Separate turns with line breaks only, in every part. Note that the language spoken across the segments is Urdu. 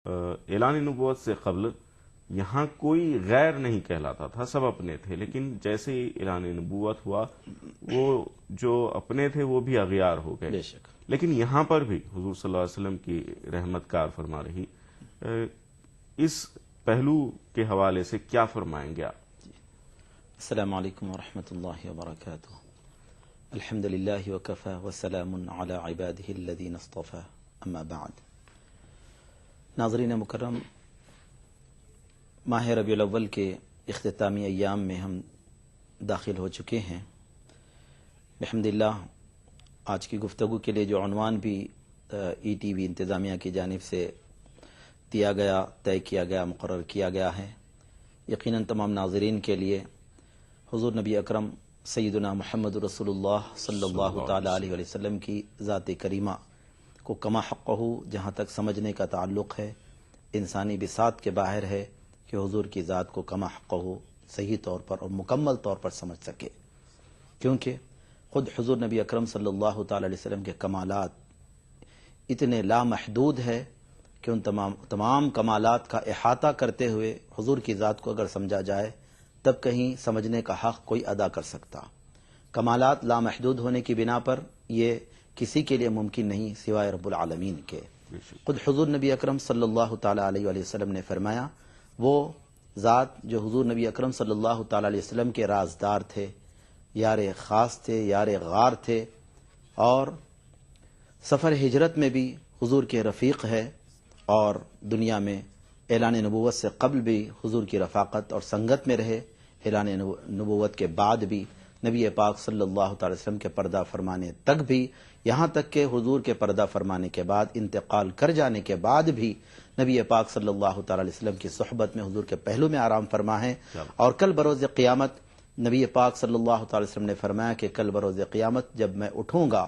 اعلان نبوت سے قبل یہاں کوئی غیر نہیں کہلاتا تھا، سب اپنے تھے، لیکن جیسے ہی اعلان نبوت ہوا وہ جو اپنے تھے وہ بھی اغیار ہو گئے.
بے شک.
لیکن یہاں پر بھی حضور صلی اللہ علیہ وسلم کی رحمت کار فرما رہی. اس پہلو کے حوالے سے کیا فرمائیں گے آپ؟
السلام علیکم ورحمۃ اللہ وبرکاتہ. الحمد للہ وکفی وسلام علی عبادہ الذین اصطفی، اما بعد. ناظرین مکرم، ماہ ربیع الاول کے اختتامی ایام میں ہم داخل ہو چکے ہیں. بحمد اللہ آج کی گفتگو کے لیے جو عنوان بھی ای ٹی وی انتظامیہ کی جانب سے دیا گیا، طے کیا گیا، مقرر کیا گیا ہے، یقیناً تمام ناظرین کے لیے حضور نبی اکرم سیدنا محمد رسول اللہ صلی اللہ تعالی علیہ وسلم کی ذات کریمہ کو کما حقہ، جہاں تک سمجھنے کا تعلق ہے، انسانی بساط کے باہر ہے کہ حضور کی ذات کو کما حقہ صحیح طور پر اور مکمل طور پر سمجھ سکے، کیونکہ خود حضور نبی اکرم صلی اللہ تعالی علیہ وسلم کے کمالات اتنے لامحدود ہے کہ ان تمام کمالات کا احاطہ کرتے ہوئے حضور کی ذات کو اگر سمجھا جائے تب کہیں سمجھنے کا حق کوئی ادا کر سکتا. کمالات لامحدود ہونے کی بنا پر یہ کسی کے لیے ممکن نہیں سوائے رب العالمین کے. خود حضور نبی اکرم صلی اللہ تعالی علیہ وسلم نے فرمایا، وہ ذات جو حضور نبی اکرم صلی اللہ تعالی علیہ وسلم کے رازدار تھے، یار خاص تھے، یار غار تھے، اور سفر ہجرت میں بھی حضور کے رفیق ہے، اور دنیا میں اعلان نبوت سے قبل بھی حضور کی رفاقت اور سنگت میں رہے، اعلان نبوت کے بعد بھی نبی پاک صلی اللہ تعالی وسلم کے پردہ فرمانے تک بھی، یہاں تک کہ حضور کے پردہ فرمانے کے بعد انتقال کر جانے کے بعد بھی نبی پاک صلی اللہ تعالی علیہ وسلم کی صحبت میں حضور کے پہلو میں آرام فرما ہے. اور کل بروز قیامت نبی پاک صلی اللہ تعالی وسلم نے فرمایا کہ کل بروز قیامت جب میں اٹھوں گا،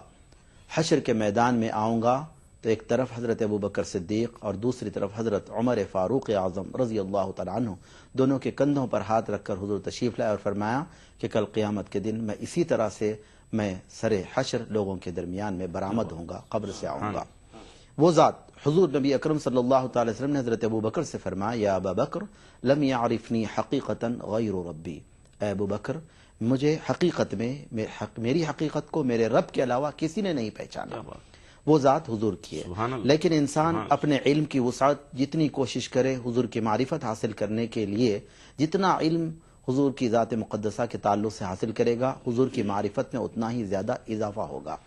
حشر کے میدان میں آؤں گا، تو ایک طرف حضرت ابوبکر صدیق اور دوسری طرف حضرت عمر فاروق اعظم رضی اللہ تعالیٰ عنہ، دونوں کے کندھوں پر ہاتھ رکھ کر حضور تشریف لائے اور فرمایا کہ کل قیامت کے دن میں اسی طرح سے میں سر حشر لوگوں کے درمیان میں برآمد ہوں گا، قبر سے آؤں گا. وہ ذات حضور نبی اکرم صلی اللہ تعالی وسلم نے حضرت ابوبکر سے فرمایا، یا ابا بکر لم یعرفنی حقیقتا غیر ربی، اے ابو بکر مجھے حقیقت میں میری حقیقت کو میرے رب کے علاوہ کسی نے نہیں پہچانا. وہ ذات حضور کی ہے. لیکن انسان اپنے علم کی وسعت جتنی کوشش کرے حضور کی معرفت حاصل کرنے کے لیے، جتنا علم حضور کی ذات مقدسہ کے تعلق سے حاصل کرے گا، حضور کی معرفت میں اتنا ہی زیادہ اضافہ ہوگا.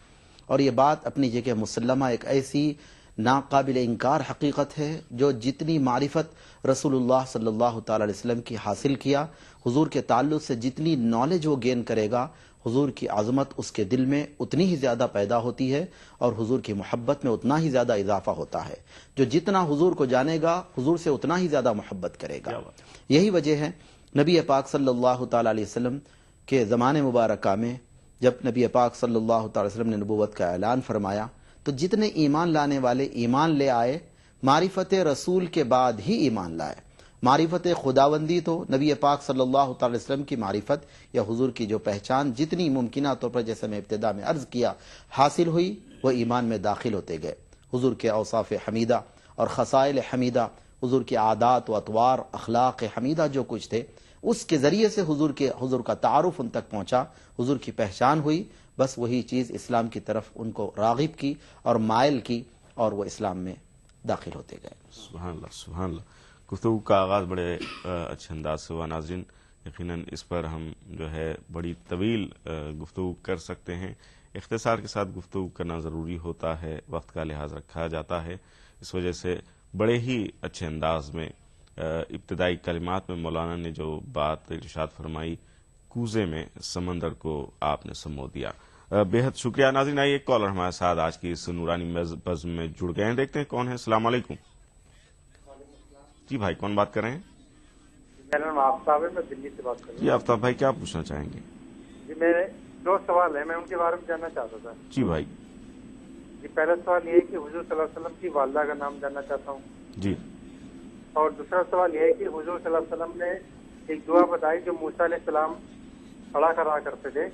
اور یہ بات اپنی جگہ مسلمہ ایک ایسی ناقابل انکار حقیقت ہے، جو جتنی معرفت رسول اللہ صلی اللہ تعالی علیہ وسلم کی حاصل کیا، حضور کے تعلق سے جتنی نالج وہ گین کرے گا، حضور کی عظمت اس کے دل میں اتنی ہی زیادہ پیدا ہوتی ہے اور حضور کی محبت میں اتنا ہی زیادہ اضافہ ہوتا ہے. جو جتنا حضور کو جانے گا، حضور سے اتنا ہی زیادہ محبت کرے گا. یہی وجہ ہے نبی پاک صلی اللہ تعالی علیہ وسلم کے زمانے مبارکہ میں جب نبی پاک صلی اللہ تعالی وسلم نے نبوت کا اعلان فرمایا تو جتنے ایمان لانے والے ایمان لے آئے، معرفت رسول کے بعد ہی ایمان لائے. معرفت خداوندی تو نبی پاک صلی اللہ تعالی وسلم کی معرفت یا حضور کی جو پہچان جتنی ممکنہ طور پر، جیسے میں ابتدا میں عرض کیا، حاصل ہوئی، وہ ایمان میں داخل ہوتے گئے. حضور کے اوصاف حمیدہ اور خصائل حمیدہ، حضور کے عادات و اطوار، اخلاق حمیدہ جو کچھ تھے، اس کے ذریعے سے حضور کا تعارف ان تک پہنچا، حضور کی پہچان ہوئی. بس وہی چیز اسلام کی طرف ان کو راغب کی اور مائل کی، اور وہ اسلام میں داخل ہوتے گئے.
سبحان اللہ، سبحان اللہ. گفتگو کا آغاز بڑے اچھے انداز سے ہوا. ناظرین، یقیناً اس پر ہم جو ہے بڑی طویل گفتگو کر سکتے ہیں. اختصار کے ساتھ گفتگو کرنا ضروری ہوتا ہے، وقت کا لحاظ رکھا جاتا ہے. اس وجہ سے بڑے ہی اچھے انداز میں ابتدائی کلمات میں مولانا نے جو بات ارشاد فرمائی، کوزے میں سمندر کو آپ نے سمو دیا. بے حد شکریہ. ناظرین، آئیے ایک کالر ہمارے ساتھ آج کی اس نورانی بزم میں جڑ گئے ہیں. دیکھتے ہیں کون ہے. السلام علیکم. جی بھائی، کون بات کر رہے ہیں؟
میرا نام آفتاب ہے، میں دلی سے بات کر رہا ہوں.
جی آفتاب بھائی، کیا پوچھنا چاہیں گے؟
جی میرے دو سوال ہیں، میں ان کے بارے میں جاننا چاہتا تھا.
جی بھائی.
جی پہلا سوال یہ ہے کہ حضور صلی اللہ علیہ وسلم کی والدہ کا نام جاننا چاہتا ہوں.
جی.
اور دوسرا سوال یہ ہے کہ حضور صلی اللہ علیہ وسلم نے ایک دعا بتائی جو موسیٰ علیہ السلام پڑھا کرا کرتے تھے،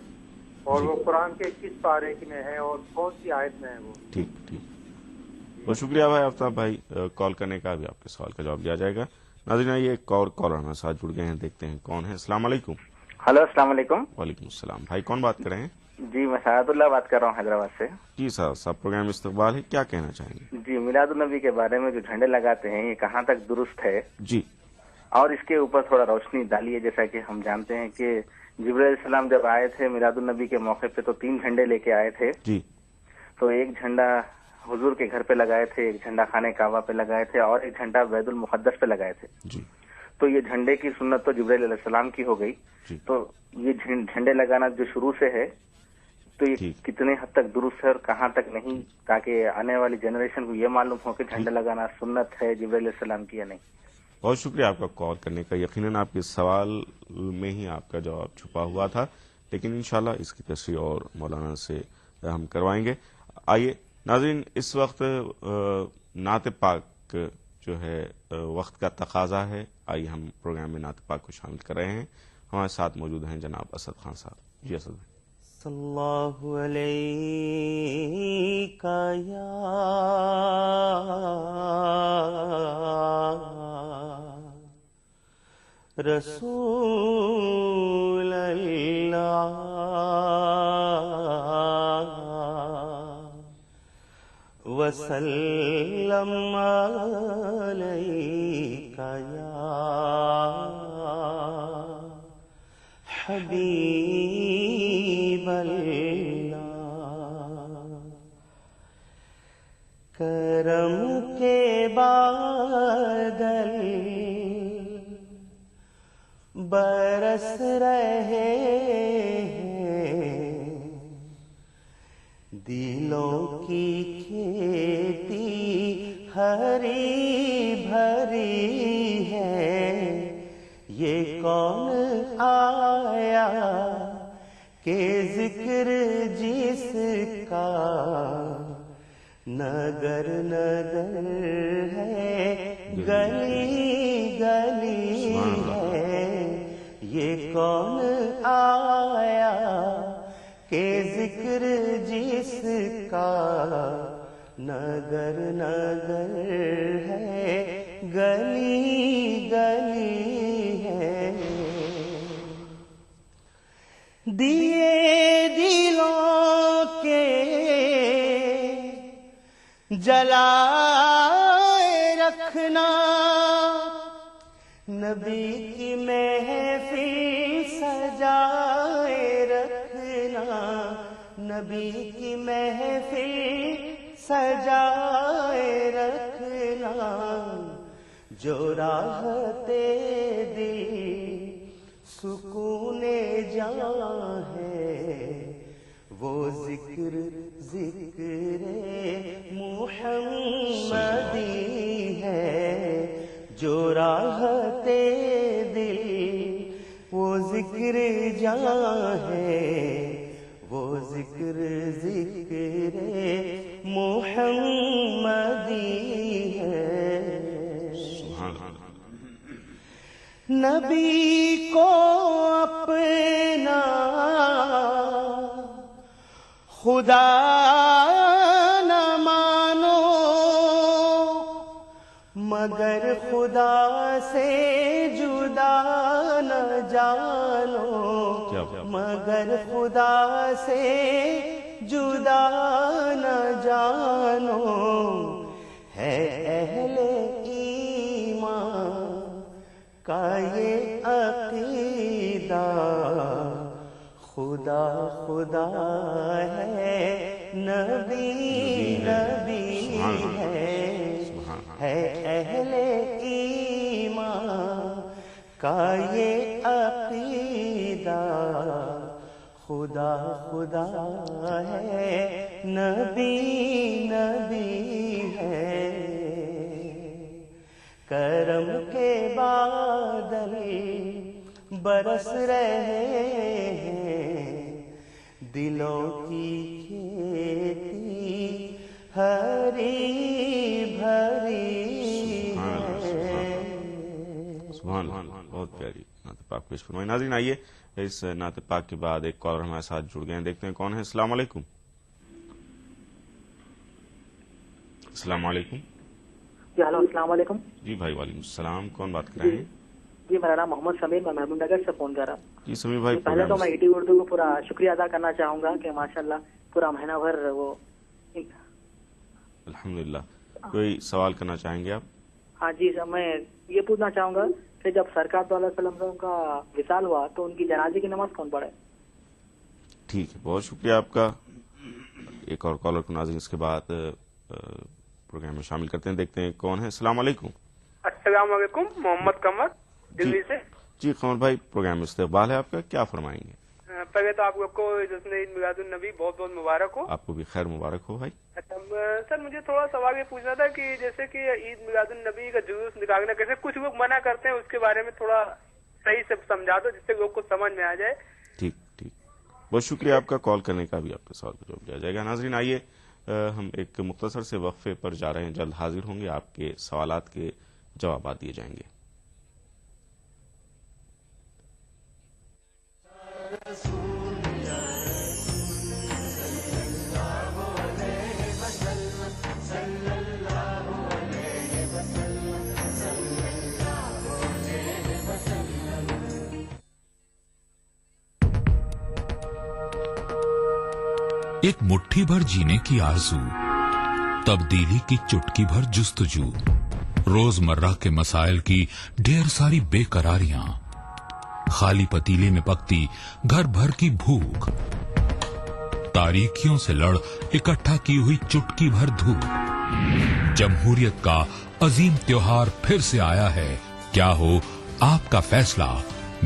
اور وہ قرآن کے کس پارے کی میں ہے اور کون سی آیت میں ہے وہ؟
ٹھیک ٹھیک. بہت شکریہ بھائی آفتاب بھائی کال کرنے کا. بھی آپ کے سوال کا جواب دیا جائے گا. ناظرین آئیے ایک اور کالر ہمارے ساتھ جڑ گئے ہیں, دیکھتے ہیں کون ہے. السلام علیکم.
ہلو السلام علیکم.
وعلیکم السلام. بھائی کون بات کر رہے ہیں؟
جی میں سعد اللہ بات کر رہا ہوں حیدرآباد سے.
جی صاحب پروگرام استقبال ہے, کیا کہنا چاہیں گے؟
جی میلاد النبی کے بارے میں جو جھنڈے لگاتے ہیں یہ کہاں تک درست ہے,
جی
اور اس کے اوپر تھوڑا روشنی ڈالیے. جیسا کہ ہم جانتے ہیں کہ جبرائیل علیہ السلام جب آئے تھے میلاد النبی کے موقع پہ تو 3 جھنڈے لے کے آئے تھے.
جی
تو ایک جھنڈا حضور کے گھر پہ لگائے تھے, ایک جھنڈا خانہ کعبہ پہ لگائے تھے, اور ایک جھنڈا بیت المقدس پہ لگائے تھے.
جی
تو یہ جھنڈے کی سنت تو جبرائیل علیہ السلام کی ہو گئی.
جی
تو یہ جھنڈے لگانا جو شروع سے ہے تو یہ
ٹھیک.
کتنے حد تک درست ہے اور کہاں تک نہیں, تاکہ آنے والی جنریشن کو یہ معلوم ہو کہ جھنڈا لگانا سنت ہے جبرائیل علیہ السلام کی یا نہیں.
بہت شکریہ آپ کا کال کرنے کا. یقیناً آپ کے سوال میں ہی آپ کا جواب چھپا ہوا تھا, لیکن انشاءاللہ اس کی تشریح اور مولانا سے ہم کروائیں گے. آئیے ناظرین, اس وقت نعت پاک جو ہے وقت کا تقاضا ہے. آئیے ہم پروگرام میں نعت پاک کو شامل کر رہے ہیں. ہمارے ساتھ موجود ہیں جناب اسد خان صاحب. جی اسد بھائی.
صلی اللہ علیہ یا رسول اللہ وسلم علیک یا حبیب اللہ. کرم کے بادل برس رہے ہیں, دلوں کی کھیتی ہری بھری ہے. یہ کون آیا کہ ذکر جس کا نگر نگر ہے, گلی گلی ہے. یہ کون آیا کہ ذکر جس کا نگر نگر ہے, گلی گلی ہے. دیے دلوں کے جلائے رکھنا, نبی کی محفل سجائے رکھنا, نبی کی محفل سجائے رکھنا. جو راحتے دل سکون جاں ہے وہ ذکر ذکر محمدی ہے. جو راحتے دل وہ ذکر جاں ہے وہ ذکر ذکر محمدی ہے. نبی کو اپنا خدا نہ مانو, مگر خدا سے جدا نہ جانو, مگر خدا سے جدا نہ جانو. ہے اہل ایمان کا یہ عقیدہ, خدا خدا ہے نبی نبی ہے اہل ایمان کا یہ عقیدہ, خدا خدا ہے نبی نبی ہے. کرم کے بادل برس رہے ہیں, دلوں کی کھیتی ہری بھری ہے.
سبحان اللہ, بہت پیاری نعت پاک پیش فرمائی. ناظرین آئیے اس نعت پاک کے بعد ایک کالر ہمارے ساتھ جڑ گئے ہیں, دیکھتے ہیں کون ہے. السلام علیکم. السلام علیکم.
جی ہلو السلام علیکم.
جی بھائی وعلیکم السلام. کون بات کر رہے ہیں؟
جی میرا نام محمد سمیر، میں محبوب نگر سے فون کر رہا ہوں.
جی سمیر بھائی.
پہلے تو میں ETV اردو کو پورا شکریہ ادا کرنا چاہوں گا کہ ماشاءاللہ پورا مہینہ بھر وہ.
الحمدللہ. کوئی سوال کرنا چاہیں گے آپ؟
ہاں جی سر، میں یہ پوچھنا چاہوں گا کہ جب سرکار صلی اللہ علیہ وسلم کا وصال ہوا تو ان کی جنازے کی نماز کون پڑھے؟
ٹھیک ہے، بہت شکریہ آپ کا. ایک اور کالر کو ناظرین اس کے بعد پروگرام میں شامل کرتے ہیں، دیکھتے ہیں کون ہے. السلام علیکم.
السلام علیکم. محمد قمر دلی سے.
جی قمر بھائی، پروگرام میں استقبال ہے آپ کا، کیا فرمائیں گے؟
پہلے تو آپ لوگ کو جشن عید میلاد النبی بہت بہت مبارک ہو.
آپ کو بھی خیر مبارک ہو بھائی.
سر مجھے تھوڑا سوال یہ پوچھنا تھا کہ جیسے کہ عید میلاد النبی کا جلوس نکالنا کیسے کچھ لوگ منع کرتے ہیں، اس کے بارے میں تھوڑا صحیح سے سمجھا دو جس سے لوگ کو سمجھ میں آ جائے.
ٹھیک ٹھیک، بہت شکریہ آپ کا کال کرنے کا. بھی آپ کے سوال کا جواب دیا جائے گا. ناظرین آئیے ہم ایک مختصر سے وقفے پر جا رہے ہیں، جلد حاضر ہوں گے، آپ کے سوالات کے جوابات دیے جائیں گے.
ایک مٹھی بھر جینے کی آرزو، تبدیلی کی چٹکی بھر جستجو، روزمرہ کے مسائل کی ڈھیر ساری بے قراریاں، خالی پتیلے میں پکتی گھر بھر کی بھوک، تاریکیوں سے لڑ اکٹھا کی ہوئی چٹکی بھر دھوپ. جمہوریت کا عظیم تیوہار پھر سے آیا ہے. کیا ہو آپ کا فیصلہ؟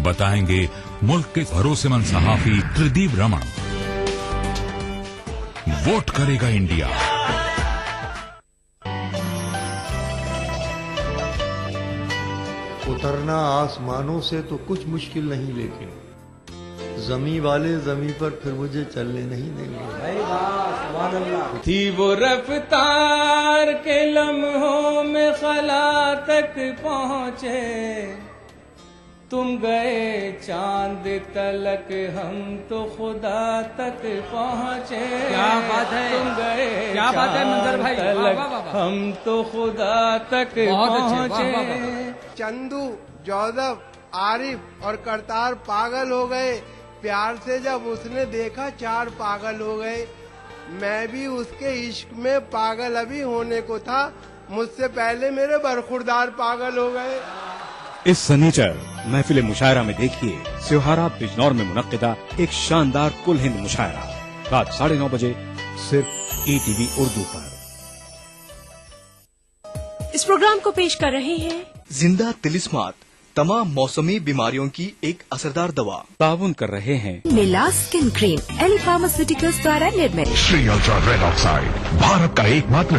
بتائیں گے ملک کے بھروسے مند صحافی تردیپ رمن. ووٹ کرے گا انڈیا.
اترنا آسمانوں سے تو کچھ مشکل نہیں، لیکن زمیں والے زمیں پر پھر مجھے چلنے نہیں دیں گے.
تھی وہ رفتار کے لمحوں میں خلا تک پہنچے، تم گئے چاند تلک ہم تو خدا تک پہنچے. کیا بات ہے، تم گئے کیا بات ہے منظر بھائی، تلک ہم تو خدا تک پہنچے.
چندو، جوزف، عارف اور کرتار پاگل ہو گئے. پیار سے جب اس نے دیکھا 4 پاگل ہو گئے. میں بھی اس کے عشق میں پاگل ابھی ہونے کو تھا، مجھ سے پہلے میرے برخوردار پاگل ہو گئے.
اس سنیچر محفل مشاعرہ میں دیکھیے سیوہارا بجنور میں منعقدہ ایک شاندار کل ہند مشاعرہ رات 9:30 بجے صرف ETV اردو پر.
اس پروگرام کو پیش کر رہے ہیں
زندہ تلسمات، تمام موسمی بیماریوں کی ایک اثردار دوا.
تعاون کر رہے ہیں
میلا اسکن کریم ایل فارماسیوٹیکلز دوارا نرمت.
شری الٹرا ریڈ آکسائڈ، بھارت کا ایک ماتر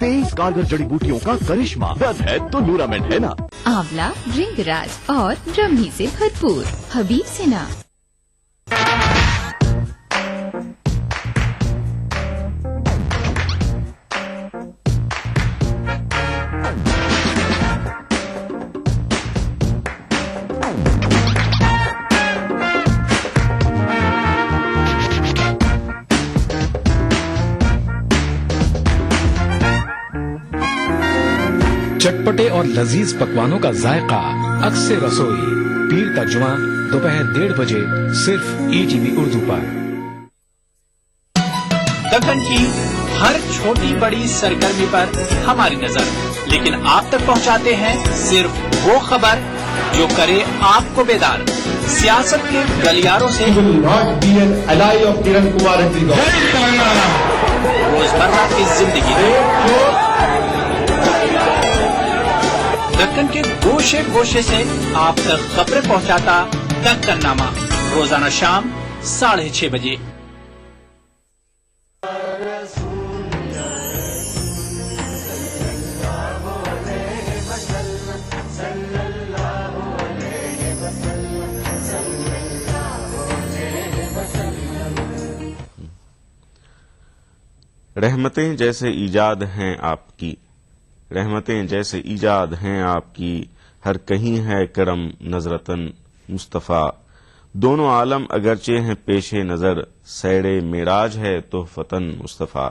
23 کارگر جڑی بوٹیوں کا کرشمہ، درد ہے تو لورامنٹ ہے نا.
آملہ، برنگراج اور برہمی سے بھرپور حبیب سنا.
چٹپٹے اور لذیذ پکوانوں کا ذائقہ اکثر رسوئی، پیر کا جمعہ دوپہر 1:30 بجے صرف ETV اردو پر.
دکن کی ہر چھوٹی بڑی سرگرمی پر ہماری نظر، لیکن آپ تک پہنچاتے ہیں صرف وہ خبر جو کرے آپ کو بیدار. سیاست کے گلیاروں سے روزمرہ کی زندگی، دکن کے گوشے گوشے سے آپ تک خبریں پہنچاتا دکن نامہ، روزانہ شام 6:30 بجے.
رحمتیں جیسے ایجاد ہیں آپ کی، رحمتیں جیسے ایجاد ہیں آپ کی، ہر کہیں ہے کرم نظرتن مصطفیٰ. دونوں عالم اگرچہ ہیں پیش نظر، سیر معراج ہے تحفتن مصطفیٰ.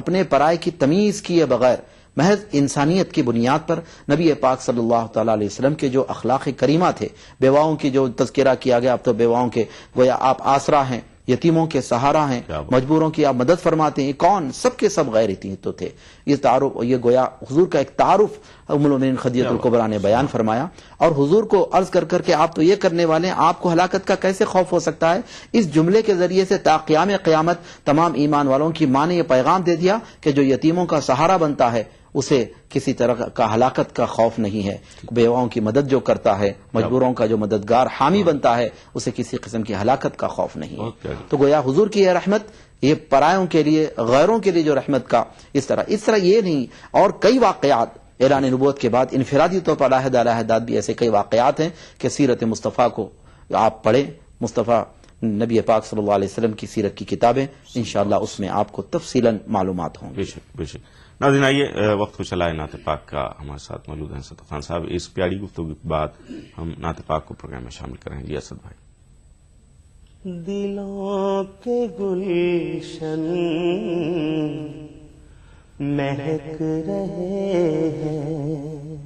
اپنے پرائے کی تمیز کیے بغیر محض انسانیت کی بنیاد پر نبی پاک صلی اللہ تعالی علیہ وسلم کے جو اخلاق کریمہ تھے، بیواؤں کی جو تذکرہ کیا گیا، اب تو بیواؤں کے گویا آپ آسرا ہیں، یتیموں کے سہارا ہیں، مجبوروں کی آپ مدد فرماتے ہیں، کون سب کے سب غیر یتیم تو تھے. یہ تعارف، یہ گویا حضور کا ایک تعارف ام المؤمنین خدیجہ الکبریٰ نے بیان فرمایا. اور حضور کو عرض کر کر کے آپ تو یہ کرنے والے ہیں، آپ کو ہلاکت کا کیسے خوف ہو سکتا ہے؟ اس جملے کے ذریعے سے تا قیام قیامت تمام ایمان والوں کی ماں نے یہ پیغام دے دیا کہ جو یتیموں کا سہارا بنتا ہے اسے کسی طرح کا ہلاکت کا خوف نہیں ہے، بیواؤں کی مدد جو کرتا ہے، مجبوروں کا جو مددگار حامی بنتا ہے، اسے کسی قسم کی ہلاکت کا خوف نہیں ہے. تو گویا حضور کی یہ رحمت، یہ پرایوں کے لیے، غیروں کے لیے جو رحمت کا اس طرح یہ نہیں. اور کئی واقعات اعلان نبوت کے بعد انفرادی طور پر علیحدہ بھی ایسے کئی واقعات ہیں کہ سیرت مصطفیٰ کو آپ پڑھیں، مصطفیٰ نبی پاک صلی اللہ علیہ وسلم کی سیرت کی کتابیں، انشاءاللہ اس میں آپ کو تفصیلاً معلومات ہوں.
بے شک. ناظرین آئیے وقت کو چلائے نعت پاک کا. ہمارے ساتھ موجود ہیں اسد خان صاحب. اس پیاری گفتگو کے بعد ہم نعت پاک کو پروگرام میں شامل کریں. جی اسد بھائی.
دلوں کے گلشن مہک رہے ہیں،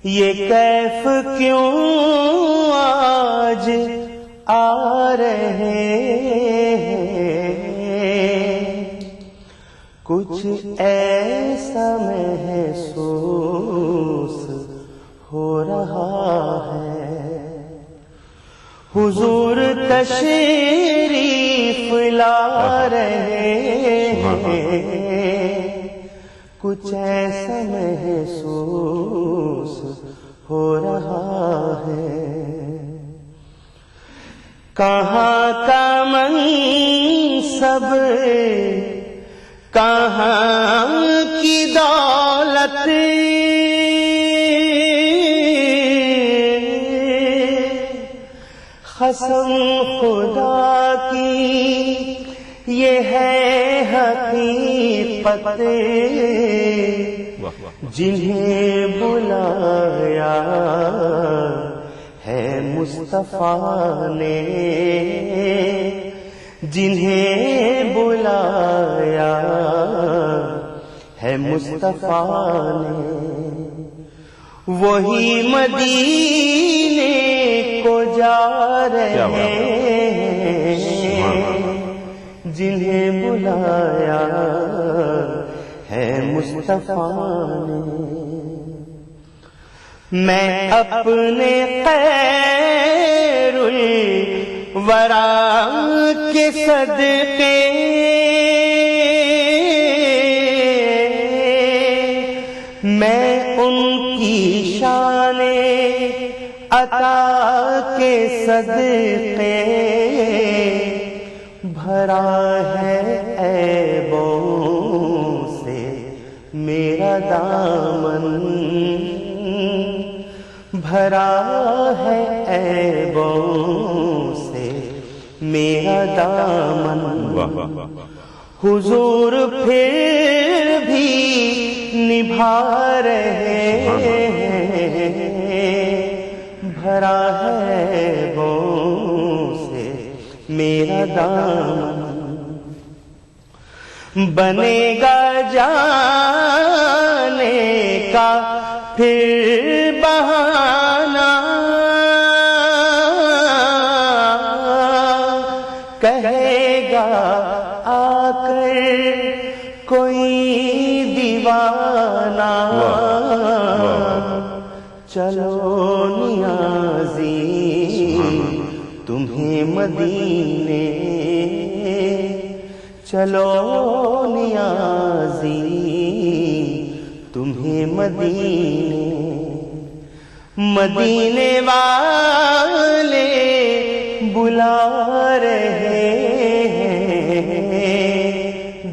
یہ کیف کیوں آج آ رہے ہیں، کچھ ایسا محسوس ہو رہا ہے، حضور تشریف لا رہے ہیں، کچھ ایسا محسوس ہو رہا ہے. کہاں کا منصب، کہاں کی دولت، قسم خدا کی یہ ہے حقیقت، جنہیں بلایا ہے مصطفیٰ نے، جنہیں بلایا ہے مصطفیٰ نے، وہی مدینے کو جا رہے ہیں، جنہیں بلایا ہے مصطفیٰ نے. میں اپنے خیر الورا کے صدقے میں ان کی شان عطا کے صدقے بھرا ہے عیبوں سے میرا دامن، بھرا ہے عیبوں سے میرا دامن. حضور پھر بھی نبھا رہے ہیں، بھرا ہے عیبوں سے میرا دامن. بنے گا جانے کا پھر بہانہ، کہے گا آ کر کوئی دیوانہ، چلو نیازی تمہیں مدینے، چلو نیازی تمہیں مدینے، مدینے والے بلا رہے ہیں،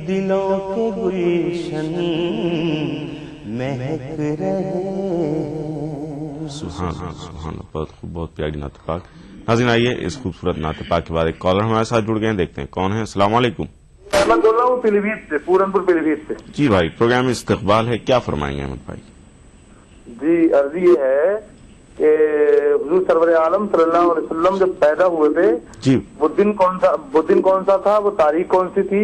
دلوں کے گلشن مہک رہے.
سبحان اللہ، سبحان اللہ. بہت خوب، بہت پیاری نعت پاک. ناظرین آئیے اس خوبصورت نعت پاک کے بعد ایک کالر ہمارے ساتھ جڑ گئے ہیں، دیکھتے ہیں کون ہے. السلام علیکم.
میں بول رہا ہوں پیلی بھیت سے، پورنپور پیلی بھیت سے.
جی بھائی، پروگرام میں استقبال ہے، کیا فرمائیں گے احمد بھائی؟
جی عرض یہ ہے کہ حضور سرور عالم صلی اللہ علیہ وسلم جب پیدا ہوئے تھے،
جی،
وہ دن کون سا تھا، وہ تاریخ کون سی تھی،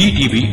ETV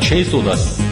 610,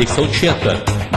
176,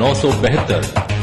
972,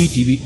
ETV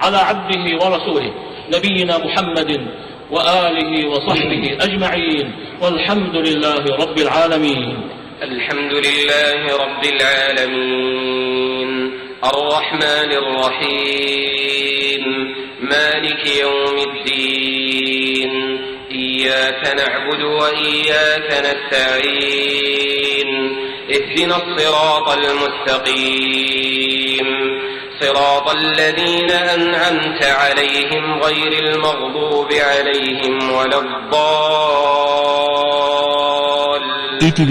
على عبده ورسوله نبينا محمد وآله وصحبه أجمعين والحمد لله رب العالمين.
الحمد لله رب العالمين الرحمن الرحيم مالك يوم الدين إياك نعبد وإياك نستعين اهدنا الصراط المستقيم صراط الذين أنعمت عليهم غير المغضوب عليهم ولا الضالين.
ETV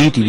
ETV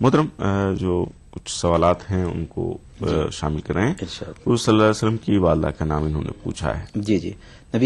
محترم جو کچھ سوالات ہیں ان کو شامل کریں. حضور صلی اللہ علیہ وسلم کی والدہ کا نام انہوں نے پوچھا ہے.
جی نبی